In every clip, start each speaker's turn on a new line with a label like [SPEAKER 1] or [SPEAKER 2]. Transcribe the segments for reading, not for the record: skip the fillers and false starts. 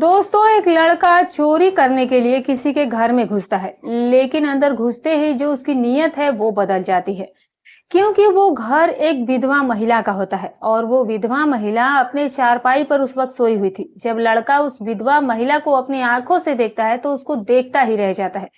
[SPEAKER 1] दोस्तों, एक लड़का चोरी करने के लिए किसी के घर में घुसता है, लेकिन अंदर घुसते ही जो उसकी नीयत है वो बदल जाती है। क्योंकि वो घर एक विधवा महिला का होता है और वो विधवा महिला अपने चारपाई पर उस वक्त सोई हुई थी। जब लड़का उस विधवा महिला को अपनी आंखों से देखता है तो उसको देखता ही रह जाता है।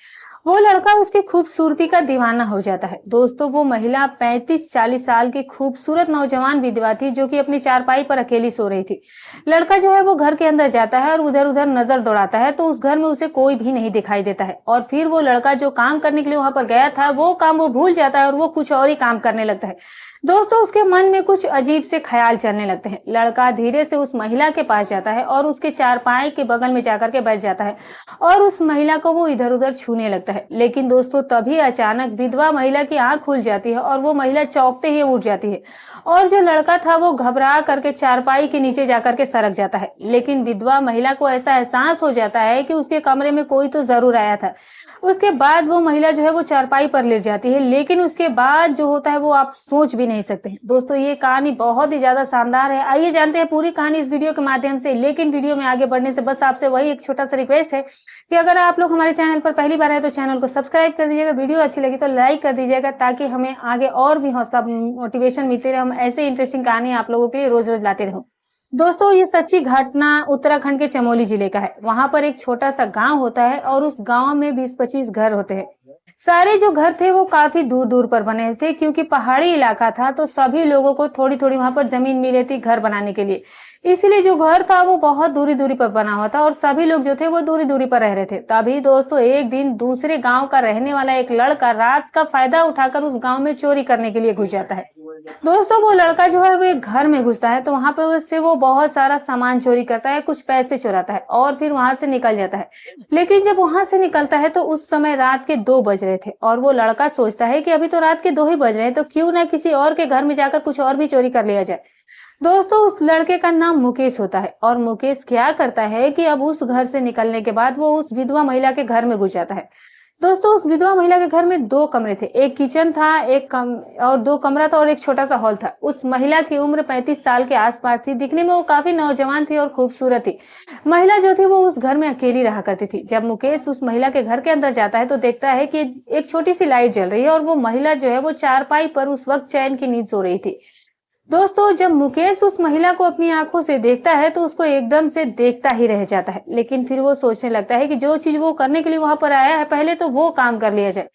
[SPEAKER 1] वो लड़का उसकी खूबसूरती का दीवाना हो जाता है। दोस्तों, वो महिला 35-40 साल की खूबसूरत नौजवान विधवा थी जो कि अपनी चारपाई पर अकेली सो रही थी। लड़का जो है वो घर के अंदर जाता है और उधर उधर नजर दौड़ाता है तो उस घर में उसे कोई भी नहीं दिखाई देता है। और फिर वो लड़का जो काम करने के लिए वहां पर गया था वो काम वो भूल जाता है और वो कुछ और ही काम करने लगता है। दोस्तों, उसके मन में कुछ अजीब से ख्याल चलने लगते हैं। लड़का धीरे से उस महिला के पास जाता है और उसके चारपाई के बगल में जाकर के बैठ जाता है और उस महिला को वो इधर उधर छूने लगता है। लेकिन दोस्तों, तभी अचानक विधवा महिला की आंख खुल जाती है और वो महिला चौंकते ही उठ जाती है और जो लड़का था वो घबरा करके चारपाई के नीचे जाकर के सरक जाता है। लेकिन विधवा महिला को ऐसा एहसास हो जाता है कि उसके कमरे में कोई तो जरूर आया था। उसके बाद वो महिला जो है वो चारपाई पर लेट जाती है, लेकिन उसके बाद जो होता है वो आप सोच भी नहीं सकते हैं। दोस्तों, ये कहानी बहुत ही ज्यादा शानदार है। आइए जानते हैं पूरी कहानी इस वीडियो के माध्यम से। लेकिन वीडियो में आगे बढ़ने से बस आपसे वही एक छोटा सा रिक्वेस्ट है कि अगर आप लोग हमारे चैनल पर पहली बार आए तो चैनल को सब्सक्राइब कर दीजिएगा, वीडियो अच्छी लगी तो लाइक कर दीजिएगा ताकि हमें आगे और भी हौसला मोटिवेशन मिलती रहे। हम ऐसे इंटरेस्टिंग कहानी आप लोगों के लिए रोज रोज लाते रहूं। दोस्तों, ये सच्ची घटना उत्तराखंड के चमोली जिले का है। वहां पर एक छोटा सा गांव होता है और उस गांव में 20-25 घर होते हैं। सारे जो घर थे वो काफी दूर दूर पर बने थे क्योंकि पहाड़ी इलाका था तो सभी लोगों को थोड़ी थोड़ी वहां पर जमीन मिली थी घर बनाने के लिए। इसलिए जो घर था वो बहुत दूरी दूरी पर बना हुआ था और सभी लोग जो थे वो दूरी दूरी पर रह रहे थे। तभी दोस्तों, एक दिन दूसरे गांव का रहने वाला एक लड़का रात का फायदा उठाकर उस गांव में चोरी करने के लिए घुस जाता है। दोस्तों, वो लड़का जो है वो एक घर में घुसता है तो वहां पे उससे वो बहुत सारा सामान चोरी करता है, कुछ पैसे चुराता है और फिर वहां से निकल जाता है। लेकिन जब वहां से निकलता है तो उस समय रात के 2 बज रहे थे और वो लड़का सोचता है कि अभी तो रात के 2 ही बज रहे हैं तो क्यों ना किसी और के घर में जाकर कुछ और भी चोरी कर लिया जाए। दोस्तों, उस लड़के का नाम मुकेश होता है और मुकेश क्या करता है कि अब उस घर से निकलने के बाद वो उस विधवा महिला के घर में घुस जाता है। दोस्तों, उस विधवा महिला के घर में 2 कमरे थे, एक किचन था, और 2 कमरा था और एक छोटा सा हॉल था। उस महिला की उम्र 35 साल के आसपास थी। दिखने में वो काफी नौजवान थी और खूबसूरत थी। महिला जो थी वो उस घर में अकेली रहा करती थी। जब मुकेश उस महिला के घर के अंदर जाता है तो देखता है कि एक छोटी सी लाइट जल रही है और वो महिला जो है वो चारपाई पर उस वक्त चैन की नींद सो रही थी। दोस्तों, जब मुकेश उस महिला को अपनी आंखों से देखता है तो उसको एकदम से देखता ही रह जाता है। लेकिन फिर वो सोचने लगता है कि जो चीज वो करने के लिए वहां पर आया है पहले तो वो काम कर लिया जाए।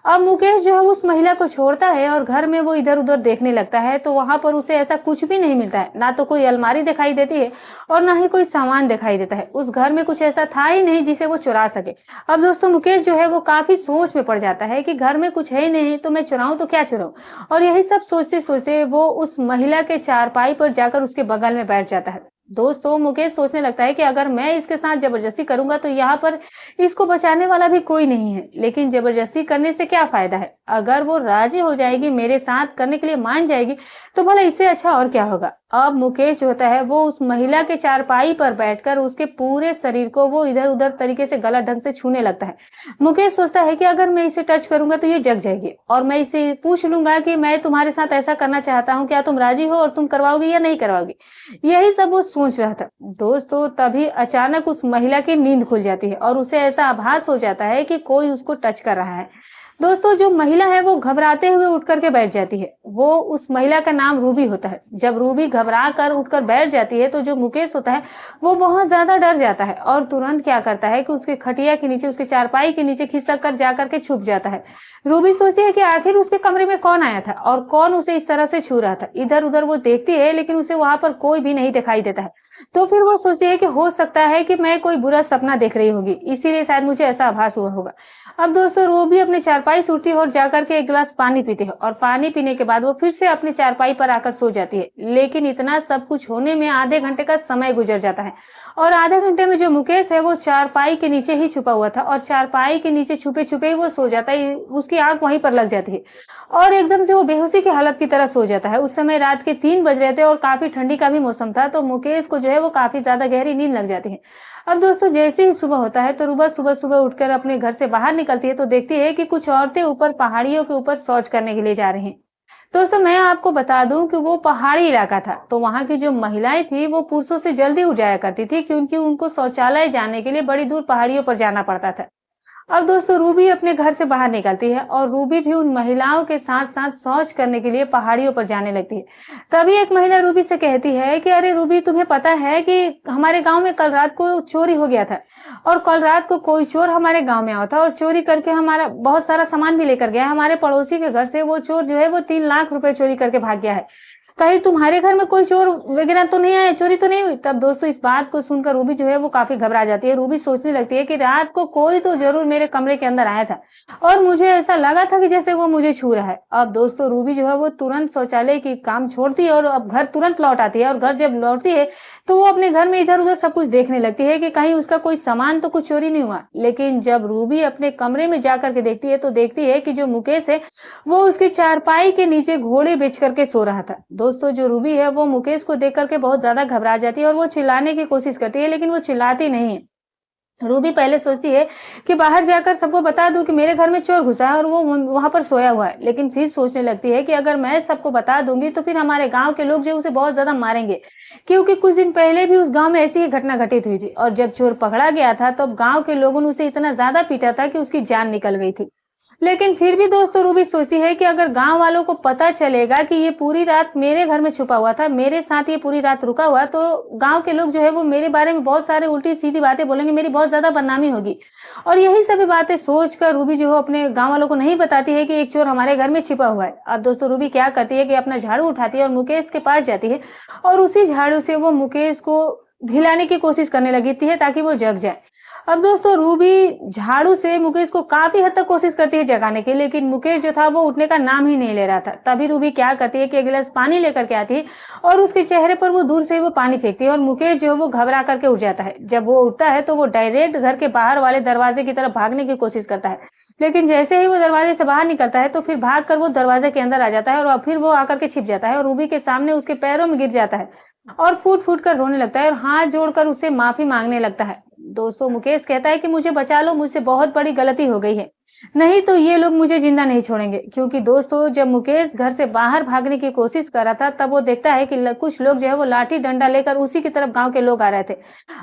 [SPEAKER 1] अब मुकेश जो है उस महिला को छोड़ता है और घर में वो इधर उधर देखने लगता है तो वहां पर उसे ऐसा कुछ भी नहीं मिलता है। ना तो कोई अलमारी दिखाई देती है और ना ही कोई सामान दिखाई देता है। उस घर में कुछ ऐसा था ही नहीं जिसे वो चुरा सके। अब दोस्तों, मुकेश जो है वो काफी सोच में पड़ जाता है कि घर में कुछ है ही नहीं तो मैं चुराऊं तो क्या चुराऊं। और यही सब सोचते सोचते वो उस महिला के चारपाई पर जाकर उसके बगल में बैठ जाता है। दोस्तों, मुकेश सोचने लगता है कि अगर मैं इसके साथ जबरदस्ती करूंगा तो यहाँ पर इसको बचाने वाला भी कोई नहीं है। लेकिन जबरदस्ती करने से क्या फायदा है। अगर वो राजी हो जाएगी, मेरे साथ करने के लिए मान जाएगी तो भला इससे अच्छा और क्या होगा। अब मुकेश जो होता है वो उस महिला के चारपाई पर बैठकर उसके पूरे शरीर को वो इधर उधर तरीके से गलत ढंग से छूने लगता है। मुकेश सोचता है कि अगर मैं इसे टच करूंगा तो ये जग जाएगी और मैं इसे पूछ लूंगा कि मैं तुम्हारे साथ ऐसा करना चाहता हूँ, क्या तुम राजी हो और तुम करवाओगी या नहीं करवाओगी। यही सब वो सोच रहा था। दोस्तों, तभी अचानक उस महिला की नींद खुल जाती है और उसे ऐसा आभास हो जाता है कि कोई उसको टच कर रहा है। दोस्तों, जो महिला है वो घबराते हुए उठ करके बैठ जाती है। वो उस महिला का नाम रूबी होता है। जब रूबी घबरा कर उठकर बैठ जाती है तो जो मुकेश होता है वो बहुत ज्यादा डर जाता है और तुरंत क्या करता है कि उसके खटिया के नीचे, उसके चारपाई के नीचे खिसक कर जाकर के छुप जाता है। रूबी सोचती है कि आखिर उसके कमरे में कौन आया था और कौन उसे इस तरह से छू रहा था। इधर उधर वो देखती है लेकिन उसे वहां पर कोई भी नहीं दिखाई देता है। तो फिर वो सोचती है कि हो सकता है कि मैं कोई बुरा सपना देख रही होगी, इसीलिए शायद मुझे ऐसा आभास हुआ होगा। अब दोस्तों, वो भी अपने चारपाई से उठती है और जाकर के एक गिलास पानी पीती है और पानी पीने के बाद वो फिर से अपनी चारपाई पर आकर सो जाती है। लेकिन इतना सब कुछ होने में आधे घंटे का समय गुजर जाता है और आधे घंटे में जो मुकेश है वो चारपाई के नीचे ही छुपा हुआ था और चारपाई के नीचे छुपे छुपे ही वो सो जाता है। उसकी आंख वहीं पर लग जाती है और एकदम से वो बेहोशी की हालत की तरह सो जाता है। उस समय रात के 3 बज रहे थे और काफी ठंडी का भी मौसम था तो मुकेश को जो है वो काफी ज्यादा गहरी नींद लग जाती है। अब दोस्तों, जैसे ही सुबह होता है तो रूबा सुबह सुबह उठकर अपने घर से बाहर निकलती है तो देखती है कि कुछ औरतें ऊपर पहाड़ियों के ऊपर शौच करने के लिए जा रही हैं। दोस्तों मैं आपको बता दूं कि वो पहाड़ी इलाका था, तो वहां की जो महिलाएं थी वो पुरुषों से जल्दी उठ जाया करती थी, क्योंकि उनको शौचालय जाने के लिए बड़ी दूर पहाड़ियों पर जाना पड़ता था। अब दोस्तों रूबी अपने घर से बाहर निकलती है और रूबी भी उन महिलाओं के साथ साथ शौच करने के लिए पहाड़ियों पर जाने लगती है। तभी एक महिला रूबी से कहती है कि अरे रूबी, तुम्हें पता है कि हमारे गांव में कल रात को चोरी हो गया था, और कल रात को कोई चोर हमारे गांव में आया था और चोरी करके हमारा बहुत सारा सामान भी लेकर गया है। हमारे पड़ोसी के घर से वो चोर जो है वो 3 लाख रुपए चोरी करके भाग गया है। कहीं तुम्हारे घर में कोई चोर वगैरह तो नहीं आया, चोरी तो नहीं हुई? तब दोस्तों इस बात को सुनकर रूबी जो है वो काफी घबरा जाती है। रूबी सोचने लगती है कि रात को कोई तो जरूर मेरे कमरे के अंदर आया था और मुझे ऐसा लगा था कि जैसे वो मुझे छू रहा है। अब दोस्तों रूबी जो है वो तुरंत शौचालय की काम छोड़ती है और अब घर तुरंत लौट आती है, और घर जब लौटती है तो वो अपने घर में इधर उधर सब कुछ देखने लगती है कि कहीं उसका कोई सामान तो कुछ चोरी नहीं हुआ। लेकिन जब रूबी अपने कमरे में जाकर के देखती है तो देखती है कि जो मुकेश है वो उसकी चारपाई के नीचे घोड़े बेच करके सो रहा था। दोस्तों जो रूबी है वो मुकेश को देख करके बहुत ज्यादा घबरा जाती है और वो चिल्लाने की कोशिश करती है, लेकिन वो चिल्लाती नहीं है। रूबी पहले सोचती है कि बाहर जाकर सबको बता दूं कि मेरे घर में चोर घुसा है और वो वहां पर सोया हुआ है, लेकिन फिर सोचने लगती है कि अगर मैं सबको बता दूंगी तो फिर हमारे गांव के लोग जो उसे बहुत ज्यादा मारेंगे, क्योंकि कुछ दिन पहले भी उस गांव में ऐसी ही घटना घटित हुई थी और जब चोर पकड़ा गया था तो गांव के लोगों ने उसे इतना ज्यादा पीटा था कि उसकी जान निकल गई थी। लेकिन फिर भी दोस्तों रूबी सोचती है कि अगर गांव वालों को पता चलेगा कि ये पूरी रात मेरे घर में छुपा हुआ था, मेरे साथ ये पूरी रात रुका हुआ, तो गांव के लोग जो है वो मेरे बारे में बहुत सारे उल्टी सीधी बातें बोलेंगे, मेरी बहुत ज्यादा बदनामी होगी। और यही सभी बातें सोचकर रूबी जो है अपने गांव वालों को नहीं बताती है कि एक चोर हमारे घर में छिपा हुआ है। अब दोस्तों रूबी क्या करती है कि अपना झाड़ू उठाती है और मुकेश के पास जाती है और उसी झाड़ू से वो मुकेश को हिलाने की कोशिश करने लगती है ताकि वो जग जाए। अब दोस्तों रूबी झाड़ू से मुकेश को काफी हद तक कोशिश करती है जगाने की, लेकिन मुकेश जो था वो उठने का नाम ही नहीं ले रहा था। तभी रूबी क्या करती है कि एक गिलास पानी लेकर के आती है और उसके चेहरे पर वो दूर से वो पानी फेंकती है और मुकेश जो है वो घबरा करके उठ जाता है। जब वो उठता है तो वो डायरेक्ट घर के बाहर वाले दरवाजे की तरफ भागने की कोशिश करता है, लेकिन जैसे ही वो दरवाजे से बाहर निकलता है तो फिर भाग कर वो दरवाजे के अंदर आ जाता है और फिर वो आकर के छिप जाता है और रूबी के सामने उसके पैरों में गिर जाता है और फूट फूट कर रोने लगता है और हाथ जोड़कर उससे माफी मांगने लगता है। दोस्तों मुकेश कहता है कि मुझे बचा लो, मुझसे बहुत बड़ी गलती हो गई है, नहीं तो ये लोग मुझे जिंदा नहीं छोड़ेंगे। क्योंकि दोस्तों जब मुकेश घर से बाहर भागने की कोशिश कर रहा था तब वो देखता है कि कुछ लोग जो है वो लाठी डंडा लेकर उसी की तरफ गांव के लोग आ रहे थे।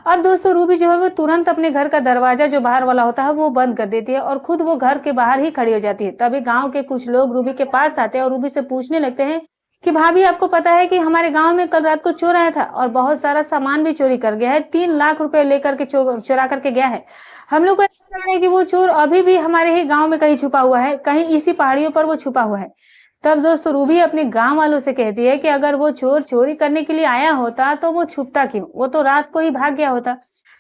[SPEAKER 1] अब दोस्तों रूबी जो है वो तुरंत अपने घर का दरवाजा जो बाहर वाला होता है वो बंद कर देती है और खुद वो घर के बाहर ही खड़ी हो जाती है। तभी गाँव के कुछ लोग रूबी के पास आते हैं और रूबी से पूछने लगते हैं कि भाभी, आपको पता है कि हमारे गांव में कल रात को चोर आया था और बहुत सारा सामान भी चोरी कर गया है, 3 लाख रुपए लेकर के चुरा करके गया है। हम लोग को ऐसा लग रहा है कि वो चोर अभी भी हमारे ही गांव में कहीं छुपा हुआ है, कहीं इसी पहाड़ियों पर वो छुपा हुआ है। तब दोस्तों रूबी अपने गांव वालों से कहती है कि अगर वो चोर चोरी करने के लिए आया होता तो वो छुपता क्यों, वो तो रात को ही भाग गया होता।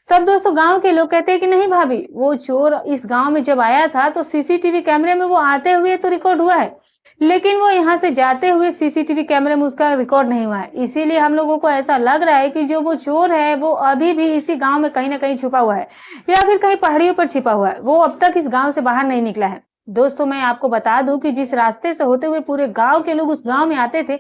[SPEAKER 1] तब दोस्तों गांव के लोग कहते हैं कि नहीं भाभी, वो चोर इस गांव में जब आया था तो सीसीटीवी कैमरे में वो आते हुए तो रिकॉर्ड हुआ है, लेकिन वो यहाँ से जाते हुए सीसीटीवी कैमरे में उसका रिकॉर्ड नहीं हुआ है। इसीलिए हम लोगों को ऐसा लग रहा है कि जो वो चोर है वो अभी भी इसी गांव में कहीं ना कहीं छुपा हुआ है या फिर कहीं पहाड़ियों पर छिपा हुआ है, वो अब तक इस गांव से बाहर नहीं निकला है। दोस्तों मैं आपको बता दूं कि जिस रास्ते से होते हुए पूरे गांव के लोग उस गांव में आते थे,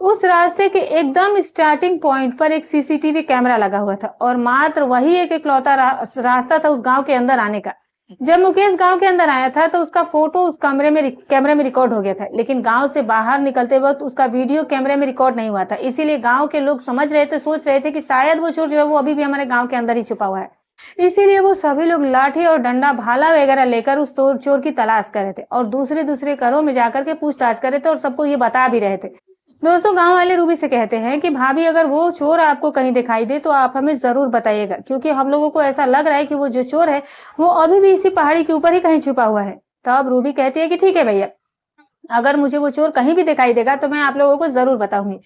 [SPEAKER 1] उस रास्ते के एकदम स्टार्टिंग पॉइंट पर एक सीसीटीवी कैमरा लगा हुआ था और मात्र वही एक इकलौता रास्ता था उस गांव के अंदर आने का। जब मुकेश गांव के अंदर आया था तो उसका फोटो उस कैमरे में रिकॉर्ड हो गया था, लेकिन गांव से बाहर निकलते वक्त उसका वीडियो कैमरे में रिकॉर्ड नहीं हुआ था। इसीलिए गांव के लोग समझ रहे थे, सोच रहे थे कि शायद वो चोर जो है वो अभी भी हमारे गांव के अंदर ही छुपा हुआ है। इसीलिए वो सभी लोग लाठी और डंडा भाला वगैरह लेकर उस चोर की तलाश कर रहे थे और दूसरे दूसरे घरों में जाकर के पूछताछ कर रहे थे और सबको ये बता भी रहे थे। दोस्तों गांव वाले रूबी से कहते हैं कि भाभी, अगर वो चोर आपको कहीं दिखाई दे तो आप हमें जरूर बताइएगा, क्योंकि हम लोगों को ऐसा लग रहा है कि वो जो चोर है वो अभी भी इसी पहाड़ी के ऊपर ही कहीं छुपा हुआ है। तब रूबी कहती है कि ठीक है भैया, अगर मुझे वो चोर कहीं भी दिखाई देगा तो मैं आप लोगों को जरूर बताऊंगी।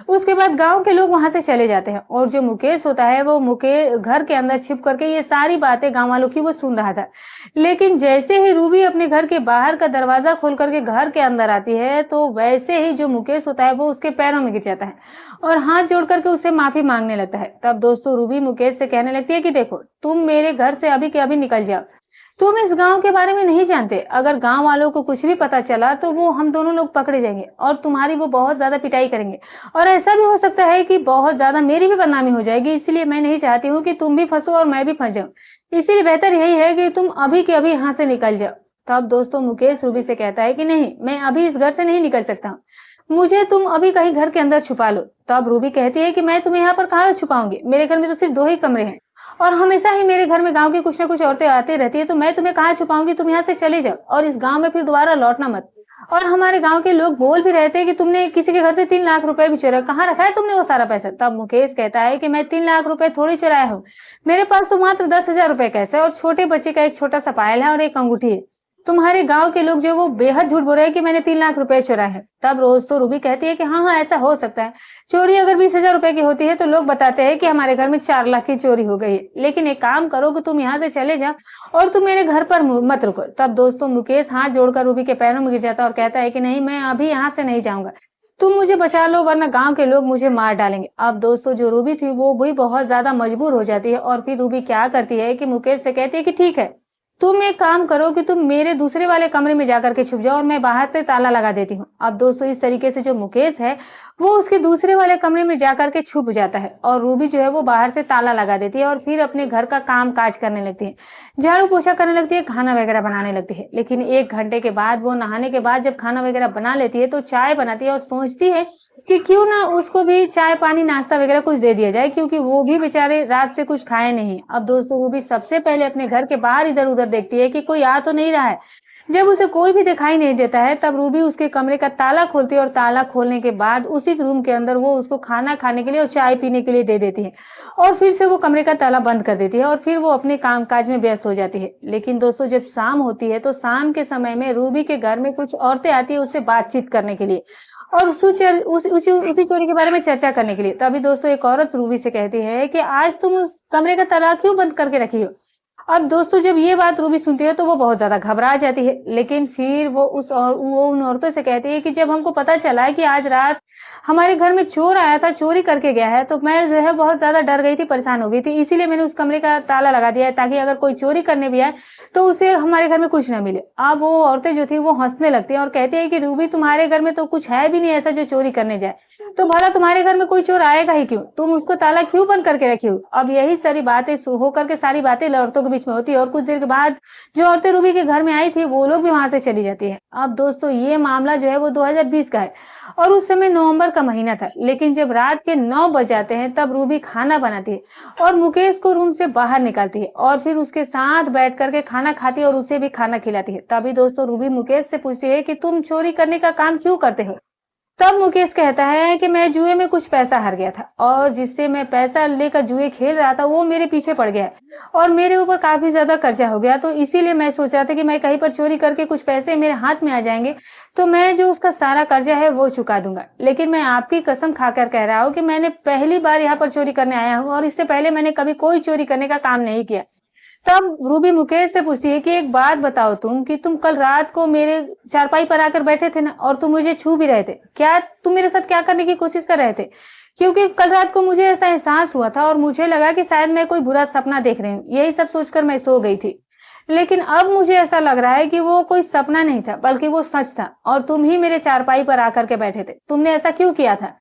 [SPEAKER 1] उसके बाद गांव के लोग वहां से चले जाते हैं और जो मुकेश होता है वो मुकेश घर के अंदर छिप करके ये सारी बातें गांव वालों की वो सुन रहा था। लेकिन जैसे ही रूबी अपने घर के बाहर का दरवाजा खोल करके घर के अंदर आती है तो वैसे ही जो मुकेश होता है वो उसके पैरों में गिर जाता है और हाथ जोड़ करके उससे माफी मांगने लगता है। तब दोस्तों रूबी मुकेश से कहने लगती है कि देखो, तुम मेरे घर से अभी के अभी निकल जाओ, तुम इस गांव के बारे में नहीं जानते, अगर गांव वालों को कुछ भी पता चला तो वो हम दोनों लोग पकड़े जाएंगे और तुम्हारी वो बहुत ज्यादा पिटाई करेंगे और ऐसा भी हो सकता है कि बहुत ज्यादा मेरी भी बदनामी हो जाएगी। इसलिए मैं नहीं चाहती हूँ कि तुम भी फंसो और मैं भी फंस जाऊं, इसीलिए बेहतर यही है कि तुम अभी के अभी यहाँ से निकल जाओ। तब दोस्तों मुकेश रूबी से कहता है कि नहीं, मैं अभी इस घर से नहीं निकल सकता हूँ, मुझे तुम अभी कहीं घर के अंदर छुपा लो। तब रूबी कहती है कि मैं तुम्हें यहाँ पर कहाँ छुपाऊंगी, मेरे घर में तो सिर्फ 2 ही कमरे हैं और हमेशा ही मेरे घर में गाँव की कुछ ना कुछ औरतें आती रहती है, तो मैं तुम्हें कहाँ छुपाऊंगी, तुम यहाँ से चले जाओ और इस गाँव में फिर दोबारा लौटना मत। और हमारे गाँव के लोग बोल भी रहे थे कि तुमने किसी के घर से 3 लाख रुपए भी चुराए, कहाँ रखा है तुमने वो सारा पैसा? तब मुकेश कहता है कि मैं 3 लाख रुपए थोड़ी चुराया हूँ, मेरे पास तो मात्र 10,000 रुपए कैश है और छोटे बच्चे का एक छोटा सा पायल है और एक अंगूठी है। तुम्हारे गाँव के लोग जो वो बेहद झूठ बोल रहे हैं कि मैंने 3 लाख रुपए चुराए हैं। तब रोज तो रूबी कहती है कि हाँ हाँ ऐसा हो सकता है, चोरी अगर 20,000 रुपए की होती है तो लोग बताते हैं कि हमारे घर में 4 लाख की चोरी हो गई है। लेकिन एक काम करो कि तुम यहाँ से चले जाओ और तुम मेरे घर पर मत रुको। तब दोस्तों मुकेश हाथ जोड़कर रूबी के पैरों में गिर जाता है और कहता है कि नहीं, मैं अभी यहाँ से नहीं जाऊंगा, तुम मुझे बचा लो वरना गांव के लोग मुझे मार डालेंगे। अब दोस्तों जो रूबी थी वो भी बहुत ज्यादा मजबूर हो जाती है और फिर रूबी क्या करती है कि मुकेश से कहती है कि ठीक है, तुम एक काम करो कि तुम मेरे दूसरे वाले कमरे में जाकर के छुप जाओ और मैं बाहर से ताला लगा देती हूँ। अब दोस्तों इस तरीके से जो मुकेश है वो उसके दूसरे वाले कमरे में जाकर के छुप जाता है और रूबी जो है वो बाहर से ताला लगा देती है और फिर अपने घर का काम काज करने लगती है, झाड़ू पोछा करने लगती है, खाना वगैरह बनाने लगती है। लेकिन 1 घंटे के बाद वो नहाने के बाद जब खाना वगैरह बना लेती है तो चाय बनाती है और सोचती है कि क्यों ना उसको भी चाय पानी नाश्ता वगैरह कुछ दे दिया जाए, क्योंकि वो भी बेचारे रात से कुछ खाए नहीं। अब दोस्तों वो भी सबसे पहले अपने घर के बाहर इधर उधर देखती है कि कोई आ तो नहीं रहा है। जब उसे कोई भी दिखाई नहीं देता है तब रूबी उसके कमरे का ताला खोलती है और ताला खोलने के बाद उसी रूम के अंदर वो उसको खाना खाने के लिए और चाय पीने के लिए दे देती है और फिर से वो कमरे का ताला बंद कर देती है और फिर वो अपने काम काज में व्यस्त हो जाती है। लेकिन दोस्तों जब शाम होती है तो शाम के समय में रूबी के घर में कुछ औरतें आती है उससे बातचीत करने के लिए और उसी चोरी के बारे में चर्चा करने के लिए। तभी दोस्तों एक औरत रूबी से कहती है कि आज तुम उस कमरे का ताला क्यों बंद करके रखी हो? अब दोस्तों जब ये बात रूबी सुनती है तो वो बहुत ज्यादा घबरा जाती है, लेकिन फिर वो उन औरतों से कहती है कि जब हमको पता चला है कि आज रात हमारे घर में चोर आया था, चोरी करके गया है, तो मैं जो है बहुत ज्यादा डर गई थी, परेशान हो गई थी, इसीलिए मैंने उस कमरे का ताला लगा दिया है ताकि अगर कोई चोरी करने भी आए तो उसे हमारे घर में कुछ ना मिले। अब वो औरतें जो थी वो हंसने लगती है और कहती है कि रूबी तुम्हारे घर में तो कुछ है भी नहीं ऐसा जो चोरी करने जाए, तो भला तुम्हारे घर में कोई चोर आएगा ही क्यों, तुम उसको ताला क्यों बंद करके रखी हो? अब यही सारी बातें होकर के सारी बातें औरतों के बीच में होती है और कुछ देर के बाद जो औरतें रूबी के घर में आई थी वो लोग भी वहां से चली जाती है। अब दोस्तों ये मामला जो है वो 2020 का है और उस समय नवंबर का महीना था। लेकिन जब रात के 9 बज जाते हैं तब रूबी खाना बनाती है और मुकेश को रूम से बाहर निकालती है और फिर उसके साथ बैठ करके खाना खाती है और उसे भी खाना खिलाती है। तभी दोस्तों रूबी मुकेश से पूछती है कि तुम चोरी करने का काम क्यों करते हो? तब मुकेश कहता है कि मैं जुए में कुछ पैसा हार गया था और जिससे मैं पैसा लेकर जुए खेल रहा था वो मेरे पीछे पड़ गया और मेरे ऊपर काफी ज्यादा कर्जा हो गया, तो इसीलिए मैं सोच रहा था कि मैं कहीं पर चोरी करके कुछ पैसे मेरे हाथ में आ जाएंगे तो मैं जो उसका सारा कर्जा है वो चुका दूंगा। लेकिन मैं आपकी कसम खाकर कह रहा हूँ कि मैंने पहली बार यहाँ पर चोरी करने आया हूँ और इससे पहले मैंने कभी कोई चोरी करने का काम नहीं किया। तब रूबी मुकेश से पूछती है कि एक बात बताओ कि तुम कल रात को मेरे चारपाई पर आकर बैठे थे ना और तुम मुझे छू भी रहे थे, क्या तुम मेरे साथ क्या करने की कोशिश कर रहे थे? क्योंकि कल रात को मुझे ऐसा एहसास हुआ था और मुझे लगा कि शायद मैं कोई बुरा सपना देख रही हूँ, यही सब सोचकर मैं सो गई थी। लेकिन अब मुझे ऐसा लग रहा है कि वो कोई सपना नहीं था बल्कि वो सच था और तुम ही मेरे चारपाई पर आकर के बैठे थे, तुमने ऐसा क्यों किया था?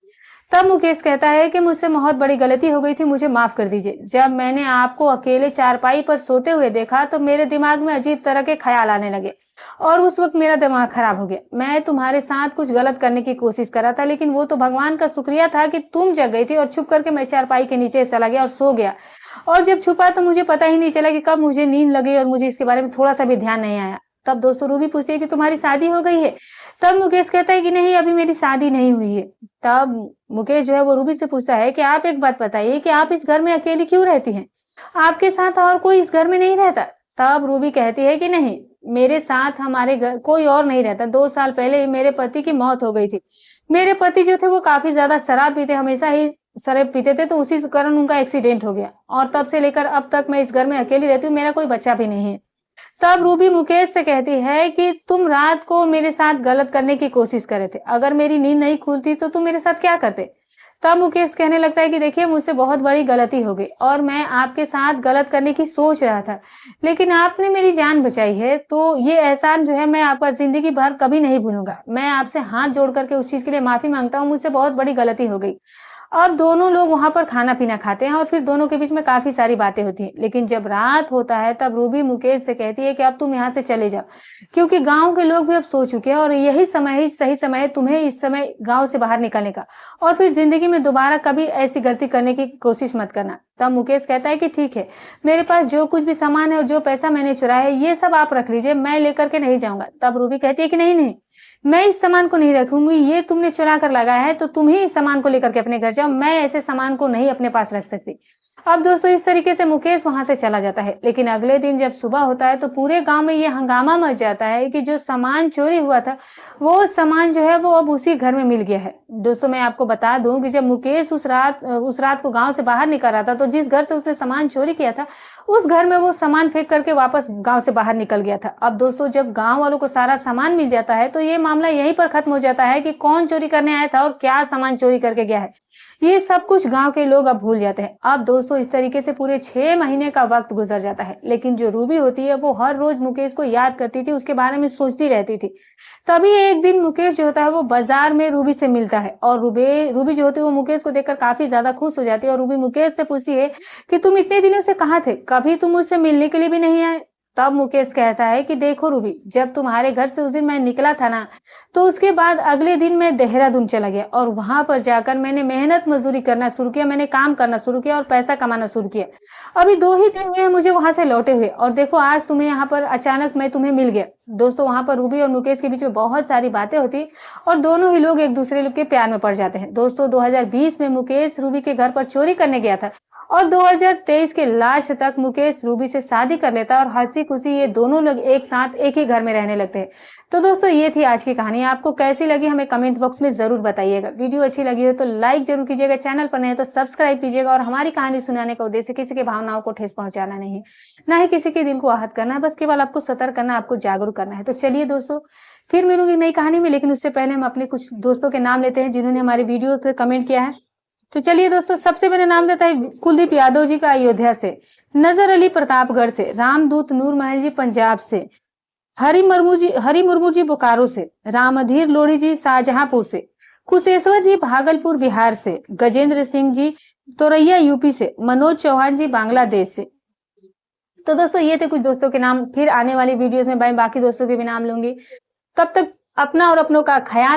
[SPEAKER 1] तब मुकेश कहता है कि मुझसे बहुत बड़ी गलती हो गई थी, मुझे माफ कर दीजिए। जब मैंने आपको अकेले चारपाई पर सोते हुए देखा तो मेरे दिमाग में अजीब तरह के ख्याल आने लगे और उस वक्त मेरा दिमाग खराब हो गया। मैं तुम्हारे साथ कुछ गलत करने की कोशिश कर रहा था, लेकिन वो तो भगवान का शुक्रिया था कि तुम जग गई थी और छुप करके मैं चारपाई के नीचे चला गया और सो गया और जब छुपा तो मुझे पता ही नहीं चला कि कब मुझे नींद लगी और मुझे इसके बारे में थोड़ा सा भी ध्यान नहीं आया। तब दोस्तों रूबी पूछती है कि तुम्हारी शादी हो गई है? तब मुकेश कहता है कि नहीं, अभी मेरी शादी नहीं हुई है। तब मुकेश जो है वो रूबी से पूछता है कि आप एक बात बताइए कि आप इस घर में अकेली क्यों रहती हैं, आपके साथ और कोई इस घर में नहीं रहता? तब रूबी कहती है कि नहीं, मेरे साथ हमारे घर कोई और नहीं रहता, 2 साल पहले ही मेरे पति की मौत हो गई थी। मेरे पति जो थे वो काफी ज्यादा शराब पीते, हमेशा ही शराब पीते थे, तो उसी कारण उनका एक्सीडेंट हो गया और तब से लेकर अब तक मैं इस घर में अकेली रहती हूँ, मेरा कोई बच्चा भी नहीं है। तब रूबी मुकेश से कहती है कि तुम रात को मेरे साथ गलत करने की कोशिश कर रहे थे, अगर मेरी नींद नहीं खुलती तो तुम मेरे साथ क्या करते? तब मुकेश कहने लगता है कि देखिए मुझसे बहुत बड़ी गलती हो गई और मैं आपके साथ गलत करने की सोच रहा था, लेकिन आपने मेरी जान बचाई है, तो ये एहसान जो है मैं आपका जिंदगी भर कभी नहीं भूलूंगा। मैं आपसे हाथ जोड़ करके उस चीज के लिए माफी मांगता हूँ, मुझसे बहुत बड़ी गलती हो गई। अब दोनों लोग वहां पर खाना पीना खाते हैं और फिर दोनों के बीच में काफी सारी बातें होती हैं। लेकिन जब रात होता है तब रूबी मुकेश से कहती है कि अब तुम यहाँ से चले जाओ, क्योंकि गांव के लोग भी अब सो चुके हैं और यही समय ही सही समय है तुम्हें इस समय गांव से बाहर निकलने का, और फिर जिंदगी में दोबारा कभी ऐसी गलती करने की कोशिश मत करना। तब मुकेश कहता है कि ठीक है, मेरे पास जो कुछ भी सामान है और जो पैसा मैंने चुराया है ये सब आप रख लीजिए, मैं लेकर के नहीं जाऊंगा। तब रूबी कहती है कि नहीं नहीं, मैं इस सामान को नहीं रखूंगी, ये तुमने चुरा कर लगाया है तो तुम ही इस सामान को लेकर के अपने घर जाओ, मैं ऐसे सामान को नहीं अपने पास रख सकती। अब दोस्तों इस तरीके से मुकेश वहां से चला जाता है। लेकिन अगले दिन जब सुबह होता है तो पूरे गांव में ये हंगामा मच जाता है कि जो सामान चोरी हुआ था वो सामान जो है वो अब उसी घर में मिल गया है। दोस्तों मैं आपको बता दूं कि जब मुकेश उस रात को गांव से बाहर निकल रहा था तो जिस घर से उसने सामान चोरी किया था उस घर में वो सामान फेंक करके वापस गांव से बाहर निकल गया था। अब दोस्तों जब गांव वालों को सारा सामान मिल जाता है तो ये मामला यहीं पर खत्म हो जाता है कि कौन चोरी करने आया था और क्या सामान चोरी करके गया है, ये सब कुछ गांव के लोग अब भूल जाते हैं। अब दोस्तों इस तरीके से पूरे 6 महीने का वक्त गुजर जाता है। लेकिन जो रूबी होती है वो हर रोज मुकेश को याद करती थी, उसके बारे में सोचती रहती थी। तभी एक दिन मुकेश जो होता है वो बाजार में रूबी से मिलता है और रूबी जो होती है वो मुकेश को देखकर काफी ज्यादा खुश हो जाती है और रूबी मुकेश से पूछती है कि तुम इतने दिनों से कहाँ थे, कभी तुम मुझसे मिलने के लिए भी नहीं आए। तब मुकेश कहता है कि देखो रूबी, जब तुम्हारे घर से उस दिन मैं निकला था ना, तो उसके बाद अगले दिन मैं देहरादून चला गया और वहां पर जाकर मैंने मेहनत मजदूरी करना शुरू किया, मैंने काम करना शुरू किया और पैसा कमाना शुरू किया। अभी 2 ही दिन हुए हैं मुझे वहां से लौटे हुए और देखो आज तुम्हें यहाँ पर अचानक मैं तुम्हें मिल गया। दोस्तों वहां पर रूबी और मुकेश के बीच में बहुत सारी बातें होती और दोनों ही लोग एक दूसरे के प्यार में पड़ जाते हैं। दोस्तों 2020 में मुकेश रूबी के घर पर चोरी करने गया था और 2023 के लास्ट तक मुकेश रूबी से शादी कर लेता है और हंसी खुशी ये दोनों लोग एक साथ एक ही घर में रहने लगते हैं। तो दोस्तों ये थी आज की कहानी, आपको कैसी लगी हमें कमेंट बॉक्स में जरूर बताइएगा। वीडियो अच्छी लगी हो तो लाइक जरूर कीजिएगा, चैनल पर नए तो सब्सक्राइब कीजिएगा। और हमारी कहानी सुनाने का उद्देश्य किसी की भावनाओं को ठेस पहुंचाना नहीं है, ना ही किसी के दिल को आहत करना है, बस केवल आपको सतर्क करना, आपको जागरूक करना है। तो चलिए दोस्तों फिर मिलूंगी नई कहानी में, लेकिन उससे पहले हम अपने कुछ दोस्तों के नाम लेते हैं जिन्होंने हमारे वीडियो पर कमेंट किया है। तो चलिए दोस्तों सबसे पहले नाम लेता है कुलदीप यादव जी का अयोध्या से, नजर अली प्रतापगढ़ से, रामदूत नूर महल जी पंजाब से, हरि मुर्मू जी बोकारो से, रामधीर लोढ़ी जी शाहजहांपुर से, कुशेश्वर जी भागलपुर बिहार से, गजेंद्र सिंह जी तोरैया यूपी से, मनोज चौहान जी बांग्लादेश से। तो दोस्तों ये थे कुछ दोस्तों के नाम, फिर आने वाली वीडियोस में मैं बाकी दोस्तों के भी नाम लूंगी। तब तक अपना और अपनों का ख्याल